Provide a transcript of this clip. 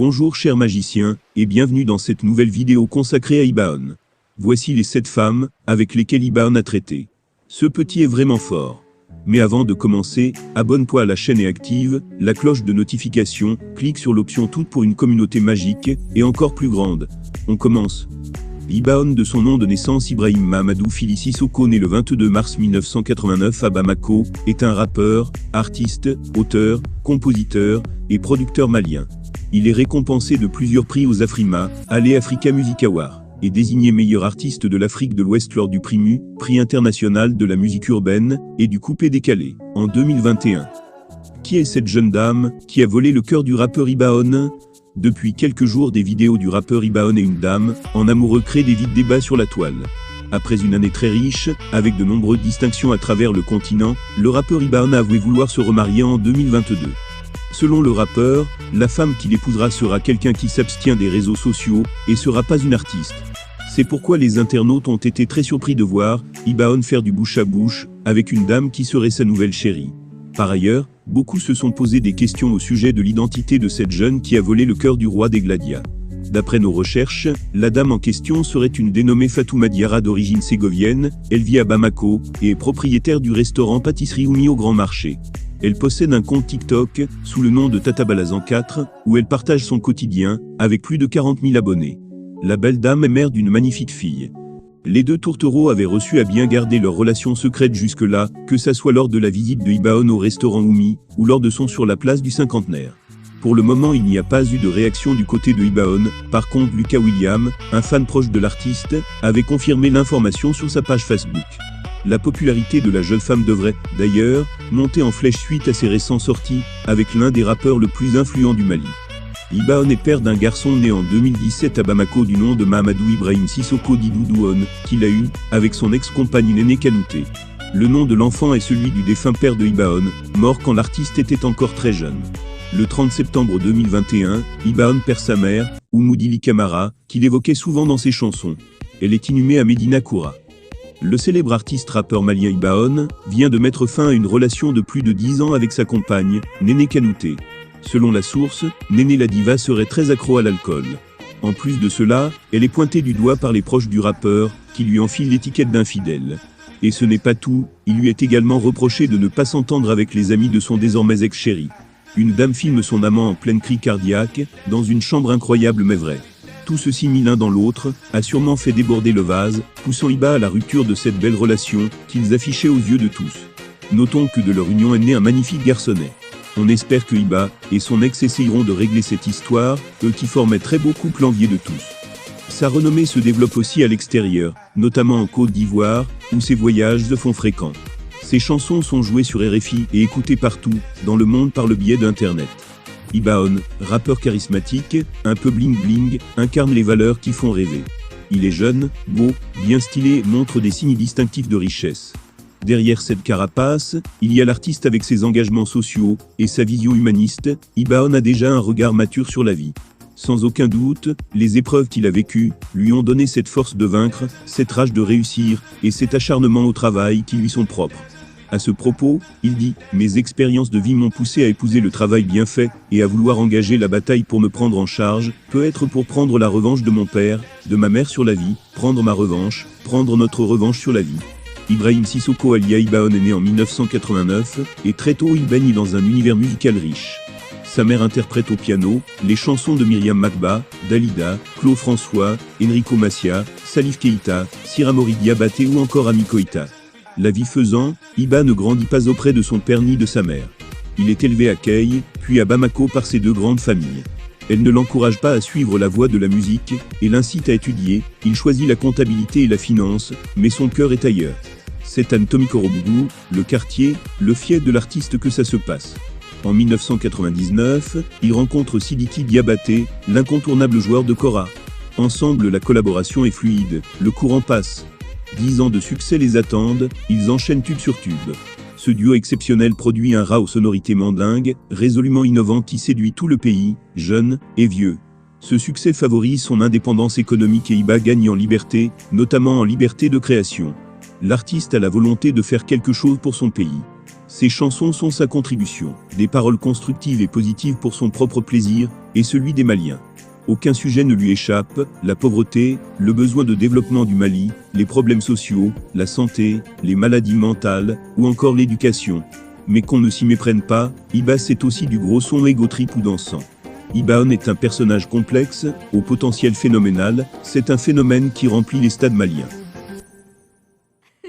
Bonjour chers magiciens, et bienvenue dans cette nouvelle vidéo consacrée à Ibaon. Voici les 7 femmes, avec lesquelles Ibaon a traité. Ce petit est vraiment fort. Mais avant de commencer, abonne-toi à la chaîne et active la cloche de notification, clique sur l'option toute pour une communauté magique, et encore plus grande. On commence. Ibaon, de son nom de naissance Ibrahim Mahamadou Fili Sissoko, né le 22 mars 1989 à Bamako, est un rappeur, artiste, auteur, compositeur et producteur malien. Il est récompensé de plusieurs prix aux Afrima, Allez Africa Music Award, et désigné meilleur artiste de l'Afrique de l'Ouest lors du PRIMU, prix international de la musique urbaine, et du coupé décalé, en 2021. Qui est cette jeune dame, qui a volé le cœur du rappeur Ibaon ? Depuis quelques jours, des vidéos du rappeur Ibaon et une dame, en amoureux, créent des vides débats sur la toile. Après une année très riche, avec de nombreuses distinctions à travers le continent, le rappeur Ibaon a avoué vouloir se remarier en 2022. Selon le rappeur, la femme qu'il épousera sera quelqu'un qui s'abstient des réseaux sociaux, et sera pas une artiste. C'est pourquoi les internautes ont été très surpris de voir Ibaon faire du bouche à bouche, avec une dame qui serait sa nouvelle chérie. Par ailleurs, beaucoup se sont posé des questions au sujet de l'identité de cette jeune qui a volé le cœur du roi des Gladias. D'après nos recherches, la dame en question serait une dénommée Fatouma Diarra d'origine ségovienne, elle vit à Bamako, et est propriétaire du restaurant Pâtisserie Oumi au Grand Marché. Elle possède un compte TikTok, sous le nom de Tatabalazan 4, où elle partage son quotidien, avec plus de 40 000 abonnés. La belle dame est mère d'une magnifique fille. Les deux tourtereaux avaient reçu à bien garder leur relation secrète jusque-là, que ça soit lors de la visite de Ibaon au restaurant Oumi, ou lors de son sur la place du cinquantenaire. Pour le moment, il n'y a pas eu de réaction du côté de Ibaon. Par contre, Lucas William, un fan proche de l'artiste, avait confirmé l'information sur sa page Facebook. La popularité de la jeune femme devrait, d'ailleurs, monter en flèche suite à ses récentes sorties, avec l'un des rappeurs le plus influents du Mali. Ibaon est père d'un garçon né en 2017 à Bamako du nom de Mahamadou Ibrahim Sissoko Didoudouon, qu'il a eu, avec son ex-compagne Néné Kanouté. Le nom de l'enfant est celui du défunt père de Ibaon, mort quand l'artiste était encore très jeune. Le 30 septembre 2021, Ibaon perd sa mère, Oumoudili Camara, qu'il évoquait souvent dans ses chansons. Elle est inhumée à Médina Koura. Le célèbre artiste rappeur malien Ibaon vient de mettre fin à une relation de plus de 10 ans avec sa compagne, Néné Kanouté. Selon la source, Néné la diva serait très accro à l'alcool. En plus de cela, elle est pointée du doigt par les proches du rappeur, qui lui enfilent l'étiquette d'infidèle. Et ce n'est pas tout, il lui est également reproché de ne pas s'entendre avec les amis de son désormais ex-chéri. Une dame filme son amant en pleine crise cardiaque, dans une chambre incroyable mais vraie. Tout ceci mis l'un dans l'autre, a sûrement fait déborder le vase, poussant Iba à la rupture de cette belle relation, qu'ils affichaient aux yeux de tous. Notons que de leur union est né un magnifique garçonnet. On espère que Iba et son ex essayeront de régler cette histoire, eux qui formaient très beau couple envié de tous. Sa renommée se développe aussi à l'extérieur, notamment en Côte d'Ivoire, où ses voyages se font fréquents. Ses chansons sont jouées sur RFI et écoutées partout, dans le monde par le biais d'Internet. Ibaon, rappeur charismatique, un peu bling-bling, incarne les valeurs qui font rêver. Il est jeune, beau, bien stylé et montre des signes distinctifs de richesse. Derrière cette carapace, il y a l'artiste avec ses engagements sociaux et sa vision humaniste. Ibaon a déjà un regard mature sur la vie. Sans aucun doute, les épreuves qu'il a vécues lui ont donné cette force de vaincre, cette rage de réussir et cet acharnement au travail qui lui sont propres. À ce propos, il dit « Mes expériences de vie m'ont poussé à épouser le travail bien fait et à vouloir engager la bataille pour me prendre en charge, peut être pour prendre la revanche de mon père, de ma mère sur la vie, prendre ma revanche, prendre notre revanche sur la vie. » Ibrahim Sissoko alias Ibaon est né en 1989, et très tôt il baigne dans un univers musical riche. Sa mère interprète au piano les chansons de Myriam Makba, Dalida, Claude François, Enrico Macias, Salif Keita, Siramori Diabaté ou encore Ami Koïta. La vie faisant, Iba ne grandit pas auprès de son père ni de sa mère. Il est élevé à Key, puis à Bamako par ses deux grandes familles. Elle ne l'encourage pas à suivre la voie de la musique, et l'incite à étudier. Il choisit la comptabilité et la finance, mais son cœur est ailleurs. C'est à Ntomikorobougou, le quartier, le fief de l'artiste que ça se passe. En 1999, il rencontre Sidiki Diabaté, l'incontournable joueur de kora. Ensemble, la collaboration est fluide, le courant passe. 10 ans de succès les attendent, ils enchaînent tube sur tube. Ce duo exceptionnel produit un rat aux sonorités mandingues, résolument innovant qui séduit tout le pays, jeunes et vieux. Ce succès favorise son indépendance économique et Iba gagne en liberté, notamment en liberté de création. L'artiste a la volonté de faire quelque chose pour son pays. Ses chansons sont sa contribution, des paroles constructives et positives pour son propre plaisir et celui des Maliens. Aucun sujet ne lui échappe, la pauvreté, le besoin de développement du Mali, les problèmes sociaux, la santé, les maladies mentales, ou encore l'éducation. Mais qu'on ne s'y méprenne pas, Iba c'est aussi du gros son ego trip ou dansant. Ibaon est un personnage complexe, au potentiel phénoménal, c'est un phénomène qui remplit les stades maliens.